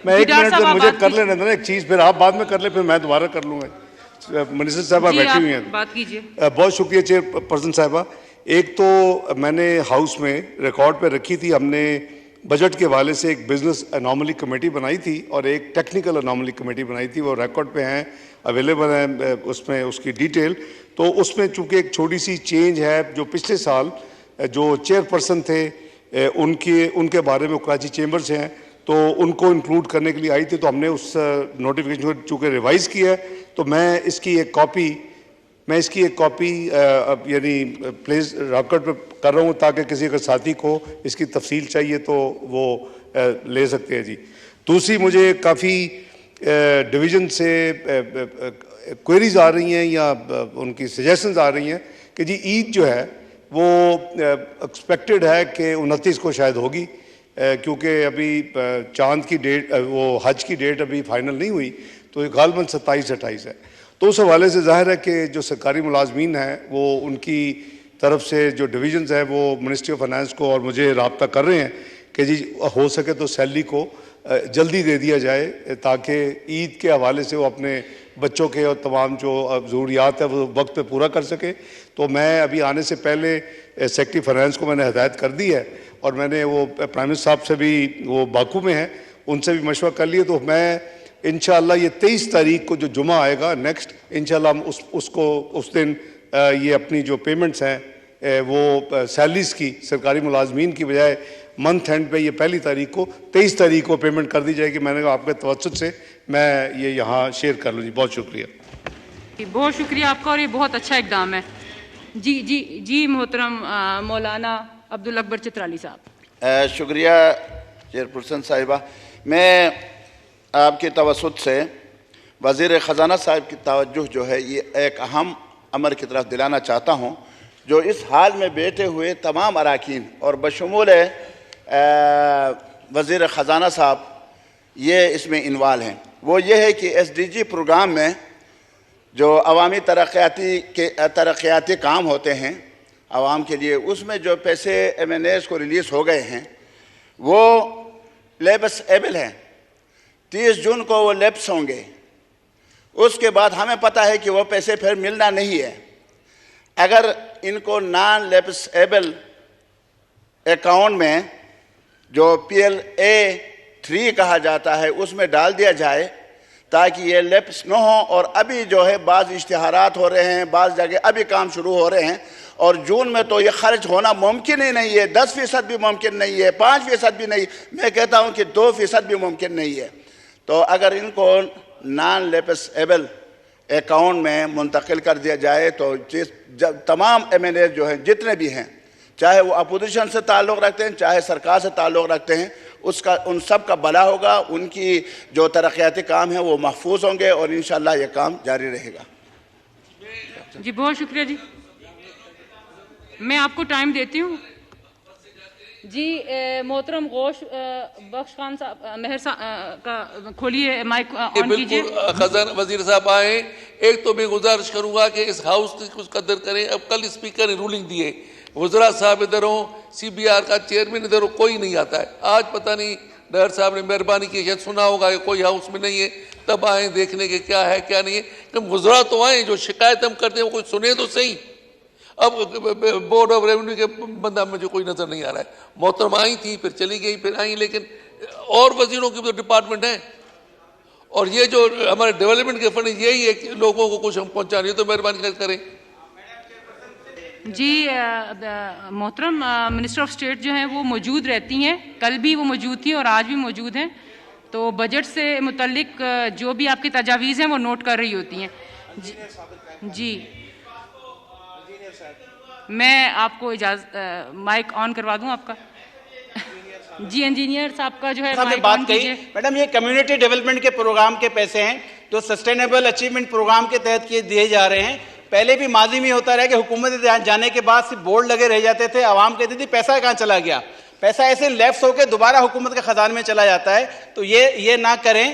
میں ایک منٹ سے مجھے کر لینے دینا ایک چیز, پھر آپ بعد میں کر لیں, پھر میں دوبارہ کر لوں گا. منسٹر صاحبہ بیٹھی ہوئی ہیں, بات کیجیے. بہت شکریہ چیئر پرسن صاحبہ. ایک تو میں نے ہاؤس میں ریکارڈ پہ رکھی تھی, ہم نے بجٹ کے حوالے سے ایک بزنس اناملی کمیٹی بنائی تھی اور ایک ٹیکنیکل اناملی کمیٹی بنائی تھی, وہ ریکارڈ پہ ہیں, اویلیبل ہیں اس میں اس کی ڈیٹیل. تو اس میں چونکہ ایک چھوٹی سی چینج ہے, جو پچھلے سال جو چیئر پرسن تھے ان کے بارے میں کراچی چیمبر سے ہیں, تو ان کو انکلوڈ کرنے کے لیے آئی تھی, تو ہم نے اس نوٹیفیکیشن کو چونکہ ریوائز کیا ہے, تو میں اس کی ایک کاپی یعنی پلیز ریکارڈ پہ کر رہا ہوں, تاکہ کسی اگر ساتھی کو اس کی تفصیل چاہیے تو وہ لے سکتے ہیں. جی دوسری, مجھے کافی ڈویژن سے کوئریز آ رہی ہیں یا ان کی سجیشنز آ رہی ہیں کہ جی عید جو ہے وہ ایکسپیکٹڈ ہے کہ 29 کو شاید ہوگی, کیونکہ ابھی چاند کی ڈیٹ, وہ حج کی ڈیٹ ابھی فائنل نہیں ہوئی, تو یہ غالباً 27-28 ہے. تو اس حوالے سے ظاہر ہے کہ جو سرکاری ملازمین ہیں وہ ان کی طرف سے جو ڈویژنز ہیں وہ منسٹری آف فائنانس کو اور مجھے رابطہ کر رہے ہیں کہ جی ہو سکے تو سیلری کو جلدی دے دیا جائے, تاکہ عید کے حوالے سے وہ اپنے بچوں کے اور تمام جو ضروریات ہیں وہ وقت پہ پورا کر سکے. تو میں ابھی آنے سے پہلے سیکرٹری فائنانس کو میں نے ہدایت کر دی ہے, اور میں نے وہ پرائم منسٹر صاحب سے بھی, وہ باکو میں ہیں, ان سے بھی مشورہ کر لیے. تو میں انشاءاللہ یہ 23 تاریخ کو جو جمعہ آئے گا نیکسٹ, انشاءاللہ ہم اس دن یہ اپنی جو پیمنٹس ہیں وہ سیلریز کی سرکاری ملازمین کی بجائے منتھ اینڈ پہ یہ 1 تاریخ کو 23 تاریخ کو پیمنٹ کر دی جائے گی. میں نے کہا آپ کے توسط سے میں یہ یہاں شیئر کر لوں. جی بہت شکریہ. بہت شکریہ آپ کا, اور یہ بہت اچھا اقدام ہے. جی محترم مولانا عبدالاکبر چترالی صاحب. شکریہ چیئر پرسن صاحبہ. میں آپ کے توسط سے وزیر خزانہ صاحب کی توجہ جو ہے یہ ایک اہم امر کی طرف دلانا چاہتا ہوں, جو اس حال میں بیٹھے ہوئے تمام اراکین اور بشمول وزیر خزانہ صاحب یہ اس میں انوالو ہیں. وہ یہ ہے کہ ایس ڈی جی پروگرام میں جو عوامی ترقیاتی کام ہوتے ہیں عوام کے لیے, اس میں جو پیسے ایم این ایز کو ریلیز ہو گئے ہیں وہ لیپس ایبل ہیں. 30 جون کو وہ لیپس ہوں گے. اس کے بعد ہمیں پتہ ہے کہ وہ پیسے پھر ملنا نہیں ہے. اگر ان کو نان لیپس ایبل اکاؤنٹ میں جو PLA3 کہا جاتا ہے اس میں ڈال دیا جائے تاکہ یہ لیپس نہ ہوں. اور ابھی جو ہے بعض اشتہارات ہو رہے ہیں, بعض جگہ ابھی کام شروع ہو رہے ہیں, اور جون میں تو یہ خرچ ہونا ممکن ہی نہیں ہے. 10% بھی ممکن نہیں ہے, 5% بھی نہیں, میں کہتا ہوں کہ 2% بھی ممکن نہیں ہے. تو اگر ان کو نان لیپس ایبل اکاؤنٹ میں منتقل کر دیا جائے تو تمام ایم این اے جو ہیں جتنے بھی ہیں, چاہے وہ اپوزیشن سے تعلق رکھتے ہیں چاہے سرکار سے تعلق رکھتے ہیں, ان سب کا بھلا ہوگا. ان کی جو ترقیاتی کام ہیں وہ محفوظ ہوں گے اور انشاءاللہ یہ کام جاری رہے گا. جی بہت شکریہ. جی میں آپ کو ٹائم دیتی ہوں. جی محترم غوث بخش خان صاحب, مہر صاحب کا کھولیے مائک آن کیجیے. خزانہ وزیر صاحب آئے, ایک تو میں گزارش کروں گا کہ اس ہاؤس کی کچھ قدر کریں. اب کل اسپیکر نے رولنگ دی ہے, وزراء صاحب ادھر ہوں, CBR کا چیئرمین ادھر ہو, کوئی نہیں آتا ہے. آج پتہ نہیں ڈائر صاحب نے مہربانی کی, شاید سنا ہوگا کہ کوئی ہاؤس میں نہیں ہے, تب آئیں دیکھنے کے کیا ہے کیا نہیں ہے. کہ وزراء تو آئیں, جو شکایت ہم کرتے ہیں وہ کوئی سنے تو صحیح. اب بورڈ آف ریونیو کے بندہ مجھے کوئی نظر نہیں آ رہا ہے. محترم آئی تھیں پھر چلی گئی پھر آئیں, لیکن اور وزیروں کی تو ڈپارٹمنٹ ہیں, اور یہ جو ہمارے ڈیولپمنٹ کے فنڈ یہی ہے کہ لوگوں کو کچھ ہم پہنچا رہی ہے, تو مہربانی کریں. جی محترم منسٹر آف اسٹیٹ جو ہیں وہ موجود رہتی ہیں, کل بھی وہ موجود تھیں اور آج بھی موجود ہیں, تو بجٹ سے متعلق جو بھی آپ کی تجاویز ہیں وہ نوٹ کر رہی ہوتی ہیں. جی میں آپ کو اجازت مائک آن کروا دوں آپ کا. جی انجینئر صاحب کا جو ہے مائک آن کیجئے. میڈم یہ کمیونٹی ڈیولپمنٹ کے پروگرام کے پیسے ہیں جو سسٹینیبل اچیومنٹ پروگرام کے تحت دیے جا رہے ہیں. پہلے بھی ماضی میں ہوتا رہا کہ حکومت جانے کے بعد صرف بورڈ لگے رہ جاتے تھے, عوام کہتی تھی پیسہ کہاں چلا گیا, پیسہ ایسے لیفٹ ہو کے دوبارہ حکومت کے خزانے میں چلا جاتا ہے. تو یہ نہ کریں.